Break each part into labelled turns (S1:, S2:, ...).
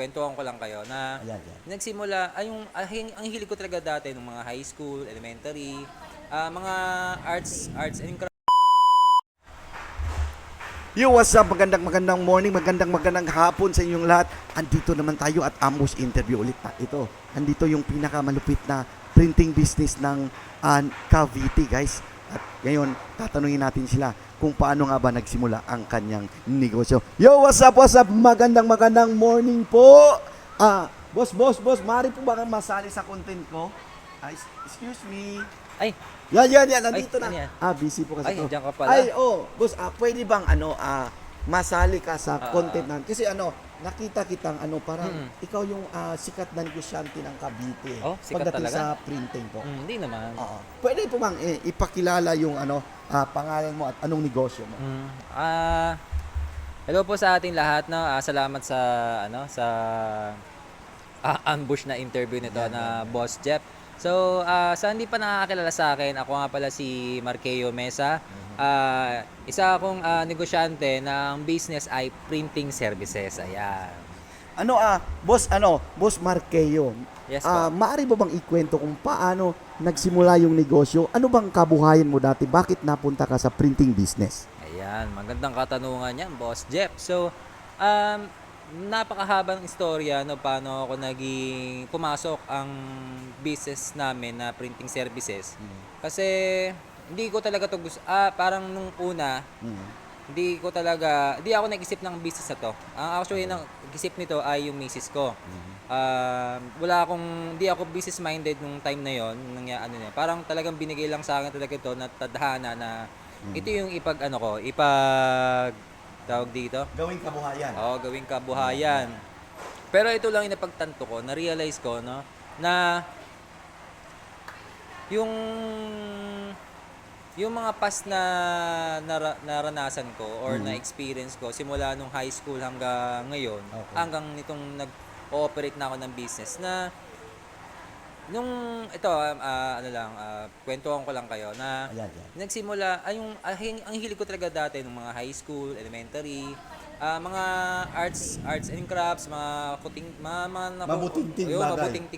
S1: kwentuhan ko lang kayo na
S2: Ayan, yan.
S1: nagsimula, ay yung, ang hilig ko talaga dati nung mga high school, elementary, mga arts and crafts.
S2: Yo, what's up? Magandang morning, magandang hapon sa inyong lahat. Andito naman tayo at Amos interview ulit na. Ito, andito yung pinakamalupit na printing business ng Cavite, guys. At ngayon, tatanungin natin sila kung paano nga ba nagsimula ang kanyang negosyo. Yo, what's up? Magandang morning po. Boss, maaari po ba kang masali sa content ko? Excuse me.
S1: Ay,
S2: Yan, nandito
S1: Ay,
S2: na.
S1: ano yan?
S2: Busy po kasi
S1: Ay,
S2: to.
S1: diyan ka pala.
S2: Boss, pwede bang masali ka sa content natin? Kasi nakita kitang parang ikaw yung sikat na negosyante ng Cavite.
S1: Oh, sikat
S2: pagdating
S1: talaga?
S2: sa printing po.
S1: Hindi naman.
S2: Oo. Pwede po bang ipakilala yung pangalan mo at anong negosyo mo?
S1: Hello po sa ating lahat, no. Salamat sa ambush na interview nito na Boss Jeff. So, sa hindi pa nakakakilala sa akin, ako nga pala si Marqueo Mesa. Isa akong negosyante ng business ay printing services. Ayan.
S2: Boss Marqueo.
S1: Yes po.
S2: Maaari ba bang ikwento kung paano nagsimula yung negosyo? Ano bang kabuhayan mo dati? Bakit napunta ka sa printing business?
S1: Ayan, magandang katanungan yan, Boss Jeff. So, napakahabang istorya no paano ako naging pumasok ang business namin na printing services. Kasi hindi ko talaga to gusto, parang nung una, hindi ako nag-isip ng business na to. Actually, nag-isip nito ay yung misis ko. Hindi ako business minded nung time na yon, parang talagang binigay lang sa akin talaga ito na tadhana na ito yung tawag dito.
S2: Gawing kabuhayan.
S1: Oo, gawing kabuhayan. Pero ito lang yung napagtanto ko, na-realize ko, no, na yung mga past na naranasan ko or na-experience ko simula nung high school hanggang ngayon, hanggang nitong nag-ooperate na ako ng business na nung ito kwentuhan ko lang kayo na
S2: Ayan.
S1: nagsimula ang hilig ko talaga dati nung mga high school, elementary, mga arts and crafts, mabutingting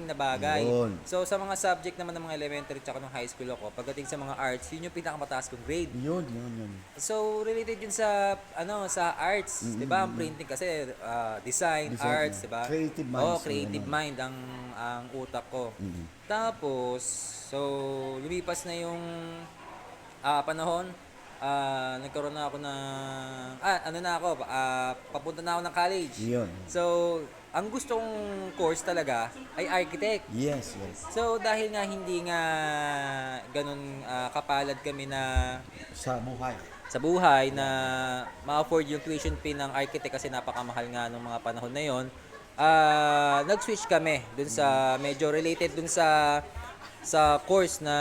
S1: na bagay.
S2: Yun.
S1: So sa mga subject naman ng mga elementary tsaka nung high school ako, pagdating sa mga arts, yun yung pinakamataas kong grade.
S2: Yun.
S1: So related yun sa sa arts, 'di ba? Ang printing kasi design, arts, 'di ba?
S2: Creative minds.
S1: Oh, creative mind ang utak ko. Tapos so lumipas na yung panahon, nagkaroon na ako ng papunta na ako ng college.
S2: Yun.
S1: So ang gusto kong course talaga ay architect.
S2: Yes.
S1: So dahil nga hindi nga ganun kapalad kami na
S2: Sa buhay.
S1: sa buhay na ma-afford yung tuition fee ng architect kasi napakamahal nga nung mga panahon na yon, nag-switch kami dun sa medyo related dun sa course na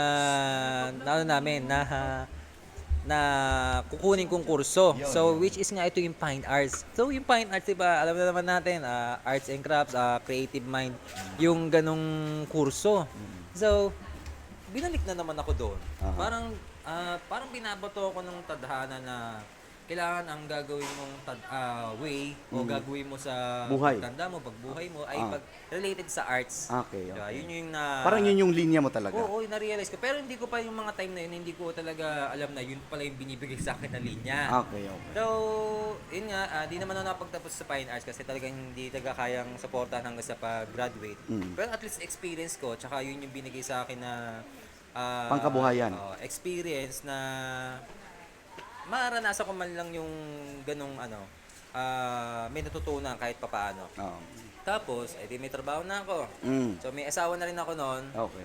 S1: kukunin kong kurso. So which is nga ito yung Fine Arts. So yung Fine Arts, diba, alam na naman natin, arts and crafts, creative mind, yung ganong kurso. So binalik na naman ako doon. Parang binabato ako ng tadhana na kailangan ang gagawin mong way o gagawin mo sa
S2: Buhay.
S1: pagtanda mo, pagbuhay mo ay related sa arts.
S2: Okay.
S1: Diba? Yun yung
S2: Parang yun yung linya mo talaga.
S1: Oo, na-realize ko. Pero hindi ko pa yung mga time na yun, hindi ko talaga alam na yun pala yung binibigay sa akin na linya.
S2: Okay.
S1: So, yun nga, di naman ako nakapagtapos sa Fine Arts kasi talagang hindi talaga kayang supportahan hanggang sa pag-graduate. Pero at least experience ko, tsaka yun yung binigay sa akin na
S2: Pangkabuhayan.
S1: experience na maranasan ko man lang yung ganong may natutunan kahit papaano.
S2: Oo.
S1: Tapos, di may trabaho na ako. So, may asawa na rin ako noon.
S2: Okay.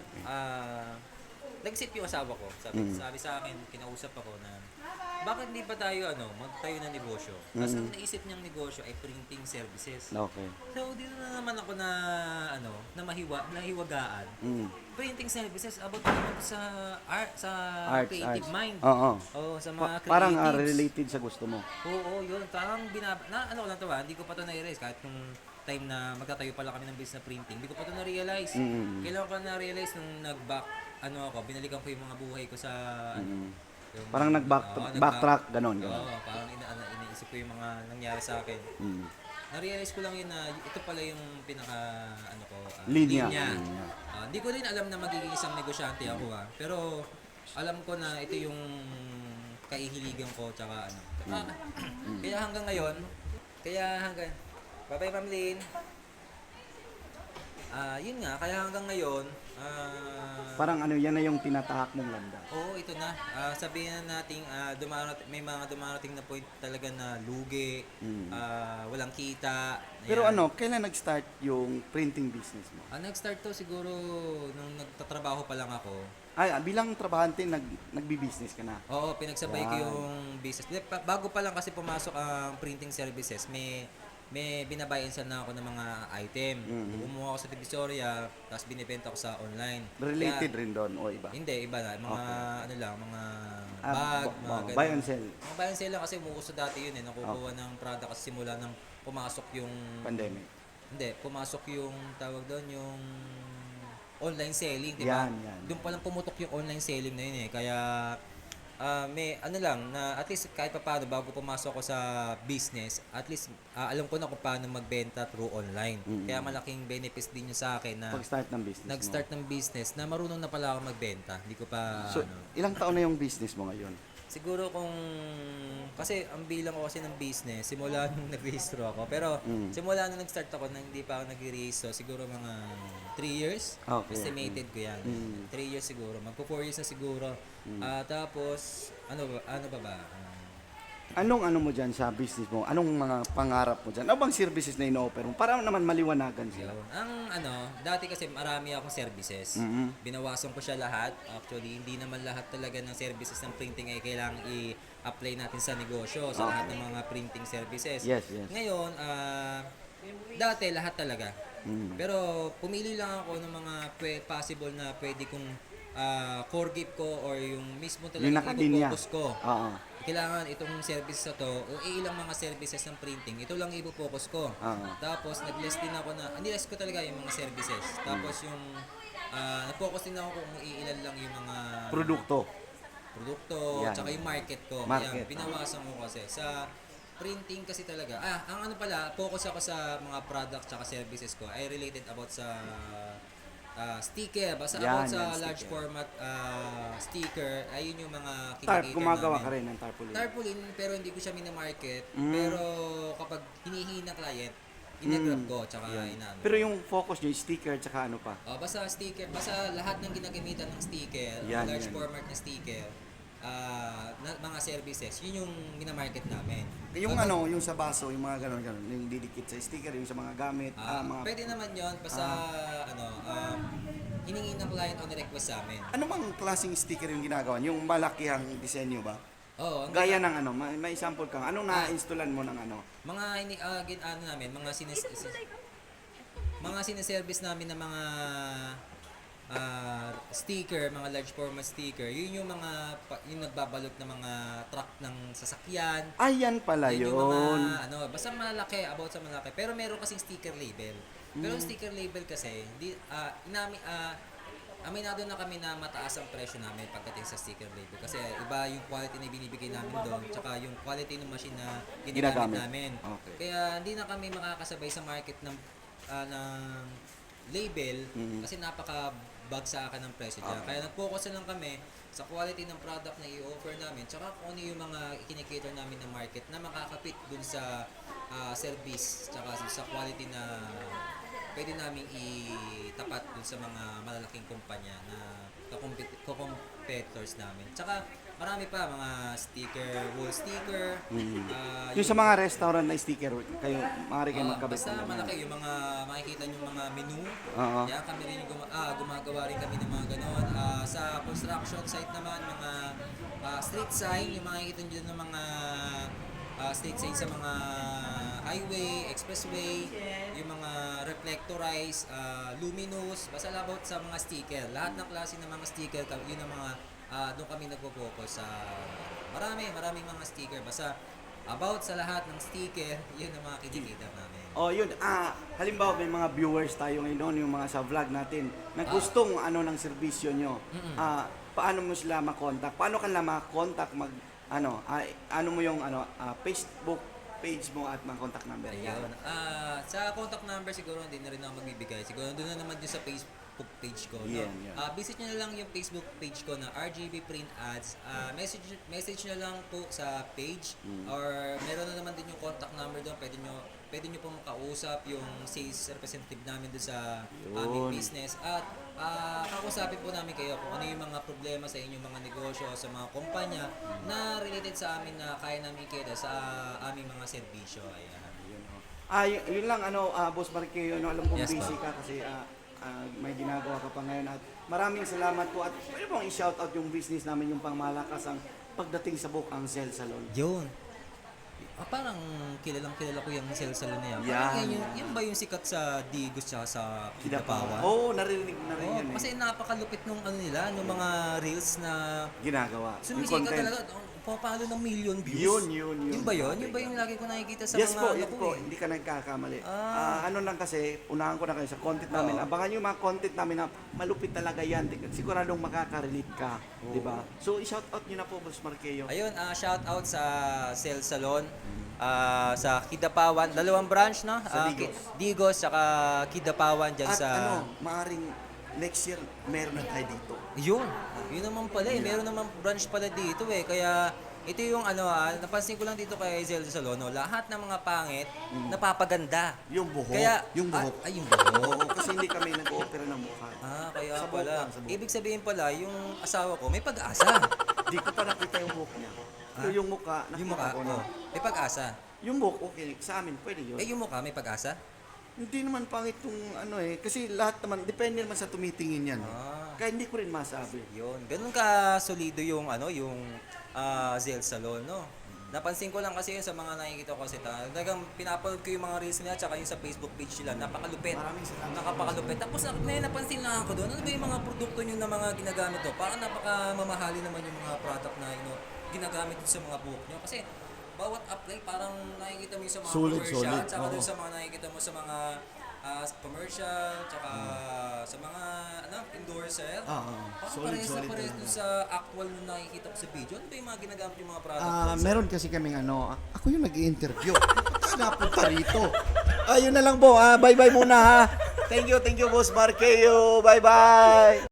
S1: Nag-isip yung asawa ko. Sabi sa akin, kinausap ako na, bakit hindi pa tayo magtayo ng negosyo? Kasi ang naisip niyang negosyo ay printing services.
S2: Okay.
S1: So, dito na naman ako na, nahiwagaan. Printing services, about naman sa
S2: Arts.
S1: creative mind.
S2: Oo.
S1: Oo, sa mga creatives.
S2: Parang related sa gusto mo.
S1: Oo, yun. Parang ko lang to hindi ko pa to na-realize kahit nung time na magtatayo pala kami ng business na printing, hindi ko pa to na-realize. Kailan ko na-realize nung binalikan ko yung mga buhay ko sa
S2: Parang backtrack, ganon.
S1: Oo, parang iniisip ko yung mga nangyari sa akin. na-realize ko lang yun na ito pala yung pinaka ano ko
S2: Linya.
S1: linya.
S2: Linya.
S1: Hindi ko rin alam na magiging isang negosyante ako pero alam ko na ito yung kaihiligan ko tsaka ano. Kaya hanggang ngayon, bye-bye Ma'am Lynn. Yun nga, kaya hanggang ngayon,
S2: Parang ano, yan na yung tinatahak mong landas.
S1: oo, ito na. Sabihin na natin, may mga dumarating na point talaga na lugi, walang kita.
S2: Pero
S1: ayan.
S2: ano, kailan nag-start yung printing business mo?
S1: Nag-start to siguro nung nagtatrabaho pa lang ako.
S2: Ay, bilang trabahante, nagbi-business ka na.
S1: Oo, pinagsabay ko
S2: Wow.
S1: yung business. Bago pa lang kasi pumasok ang printing services, may binabayansan na ako ng mga item. Kumuha ako sa Divisoria, tapos binibenta ko sa online.
S2: Related
S1: Kaya,
S2: rin doon o iba?
S1: hindi, iba na. Mga ano lang, mga
S2: Ah,
S1: bag, mga ganun.
S2: buy and sell.
S1: Mga buy and sell lang kasi umuuso dati yun nakukuha ng product kasi simula nang pumasok yung
S2: Pandemic.
S1: Hindi, pumasok yung tawag doon yung online selling, di ba?
S2: Yan.
S1: Doon pa lang pumutok yung online selling na yun Kaya may ano lang na at least kahit pa paano bago pumasok ako sa business, at least alam ko na kung paano magbenta through online. Kaya malaking benefits din yun sa akin na
S2: Pag-start ng business
S1: nag-start ng business na marunong na pala ako magbenta. Hindi ko pa
S2: mo. So, ilang taon na yung business mo ngayon?
S1: siguro kasi ang bilang ko kasi ng business simula nung nag-rehistro ako. Pero simula nung nag-start ako nang hindi pa ako nag-rehistro, siguro mga 3 years.
S2: Okay.
S1: Estimated ko yan. 3 years siguro. Magpo 4 years na siguro. Tapos ano ba?
S2: Anong ano mo dyan sa business mo? Anong mga pangarap mo dyan? Ano bang services na ino-offer mo? Para naman maliwanagan sila.
S1: Yun. Dati kasi marami akong services. Binawasan ko siya lahat. Actually, hindi naman lahat talaga ng services ng printing ay kailangang i-apply natin sa negosyo, sa lahat ng mga printing services.
S2: Yes.
S1: Ngayon, dati lahat talaga. Pero pumili lang ako ng mga possible na pwede kong core gift ko or yung mismo
S2: Yung
S1: talaga
S2: nakalinya.
S1: i-focus ko.
S2: Oo.
S1: Kailangan itong service na to, o ilang mga services ng printing, ito lang ipo-focus ko. Tapos nag-list din ako nilist ko talaga yung mga services. Tapos yung nag-focus din ako kung iilan lang yung mga
S2: Produkto. Yan.
S1: tsaka yung market ko.
S2: Market.
S1: Kaya binawasan ko kasi sa printing kasi talaga. Ang ano pala, focus ako sa mga product tsaka services ko ay related about sa sticker, basta about sa large
S2: sticker.
S1: format sticker, ayun yung mga
S2: Tarp,
S1: kinikater
S2: gumagawa
S1: namin.
S2: ka rin ng tarpaulin.
S1: Tarpaulin, pero hindi ko siya minamarket. Pero kapag hinihingi ng client, inagrab ko, tsaka inaano.
S2: Pero yung focus nyo, sticker, tsaka ano pa?
S1: Basta sticker, basta lahat ng ginagamitan ng sticker,
S2: Yan,
S1: large
S2: yan.
S1: format na sticker, mga services, yun yung minamarket namin.
S2: Yung ano, yung sa baso, yung mga ganon, yung didikit sa sticker, yung sa mga gamit, mga...
S1: Pwede naman yon basta hiningi ng client on request sa amin.
S2: Ano bang klaseng sticker yung ginagawa? Yung malakihang disenyo ba?
S1: Oo,
S2: Gaya ng ano, may sample kang, anong na-installan mo ng ano?
S1: mga namin, mga sineservice namin na mga sticker, mga large format sticker, yun yung mga yung nagbabalot ng mga truck ng sasakyan.
S2: Ayan pala
S1: Yun
S2: yun.
S1: yung mga basta malaki, about sa malaki. Pero meron kasing sticker label. Pero yung sticker label kasi, aminado na kami na mataas ang presyo namin pagdating sa sticker label. Kasi iba yung quality na binibigay namin doon, tsaka yung quality ng machine na ginagamit
S2: Ginagamit.
S1: namin.
S2: Okay.
S1: Kaya hindi na kami makakasabay sa market ng label kasi napaka-bagsakan ng presyo niya. Kaya nag-focus na lang kami sa quality ng product na i-offer namin tsaka kung ano yung mga kinikater namin ng market na makakapit dun sa service tsaka sa quality na pwede namin itapat dun sa mga malalaking kumpanya na competitors namin. Tsaka marami pa mga sticker, wall sticker.
S2: Yung sa mga restaurant na sticker, kayo, maaari kayo magkabit
S1: Basta
S2: ng
S1: malaki yung mga makikita yung mga menu.
S2: Oo.
S1: Kaya kami rin yung gumagawa rin kami ng mga ganon. Sa construction site naman, mga street sign, yung makikita nyo ng mga street sign sa mga highway, expressway, yung mga reflectorized, luminous, basta about sa mga sticker. Lahat ng klase ng mga sticker, yun ang mga doon kami nagpo-focus sa maraming mga sticker. Basta about sa lahat ng sticker, yun ang mga kinikita namin.
S2: Oh, yun. Halimbawa may mga viewers tayo ngayon, yung mga sa vlog natin, na gustong ano ng serbisyo nyo. Paano mo sila makontak? Paano ka nila makontak ano mo yung Facebook page mo at mga contact number.
S1: Ayun. Sa contact number siguro hindi na rin ako magbibigay. Siguro doon na naman din sa Facebook page ko. No?
S2: Yan.
S1: Visit nyo na lang yung Facebook page ko na RGB Print Ads. Message nyo lang po sa page or meron na naman din yung contact number doon. Pwede nyo po makausap yung sales representative namin doon sa aming business. At kakusapin po namin kayo kung ano yung mga problema sa inyong mga negosyo, sa mga kumpanya na related sa amin na kaya namin ikita sa aming mga serbisyo. Ayan.
S2: Yun lang, Boss Marqueo, alam kong
S1: Yes,
S2: busy ka kasi may ginagawa ka pa ngayon at maraming salamat po at pwede mong i-shoutout yung business namin, yung pangmalakas ang pagdating sa Book ang Cell Salon.
S1: Yun. Parang kilala ko yung cell salon na yan.
S2: Yan.
S1: Parang yan ba yung sikat sa Digos tsaka sa Kidapawan?
S2: Oo, narinig na rin yan
S1: Kasi napakalupit nung nila, nung mga reels na
S2: ginagawa. Yung
S1: sumisikat
S2: content.
S1: talaga. Pumapalo ng million views.
S2: Yun.
S1: Yun ba yun? Yun ba yung lagi ko nakikita sa
S2: Yes
S1: mga
S2: po,
S1: ano
S2: yes
S1: ko
S2: po.
S1: eh?
S2: Hindi ka nagkakamali.
S1: Ah.
S2: Ano lang kasi, unahan ko na kayo sa content namin.
S1: Oo.
S2: Abangan yung mga content namin na malupit talaga yan. Siguradong makaka-relate ka. Di ba? So, i-shoutout nyo na po, Boss Marqueo.
S1: Ayun, shout out sa Cell Salon. Sa Kidapawan, 2 branch no?
S2: Sa Digos.
S1: Digos saka Kidapawan dyan
S2: At
S1: sa
S2: maaring next year, meron na tayo dito.
S1: Yun naman pala eh. Meron naman branch pala dito eh. Kaya ito yung napansin ko lang dito kay Cell Salon, no? Lahat ng mga pangit napapaganda.
S2: Yung buhok.
S1: Kaya
S2: yung buhok.
S1: yung buhok.
S2: Oo, kasi hindi kami nag-opera ng mukha.
S1: Kaya
S2: Sa buhok
S1: pala.
S2: lang, sa buhok.
S1: Ibig sabihin pala, yung asawa ko may pag-asa.
S2: Di ko pa nakita yung buhok niya. Pero yung mukha, nakita
S1: Yung mukha,
S2: ko na.
S1: may pag-asa.
S2: Yung buhok, okay. Sa amin, pwede yun.
S1: Yung mukha, may pag-asa?
S2: Hindi naman pangit yung kasi lahat naman, depende naman sa tumitingin yan. Kaya hindi ko rin masabi.
S1: Yun. Ganun ka solido yung Zell Salon, no? Napansin ko lang kasi yun sa mga nakikita ko kasi talagang pinapanood ko yung mga reels nila tsaka yung sa Facebook page nila, napakalupit.
S2: Maraming salamat.
S1: Nakapakalupit. Tapos may napansin lang ako doon, ano ba yung mga produkto nyo na mga ginagamit to? Parang napakamamahali naman yung mga product na ginagamit sa mga buhok nyo. Kasi bawat apply parang nakikita mo yung sa mga commercial, tsaka doon sa mga nakikita mo sa mga commercial, tsaka sa mga endorser. Parang parehas dun sa actual na nakikita ko sa video. Ano ba yung mga ginagamit yung mga product?
S2: Meron kasi kaming ako yung nag-i-interview. Napunta rito. Ayun na lang po. Bye-bye muna ha. Thank you, Boss Marqueo. Bye-bye.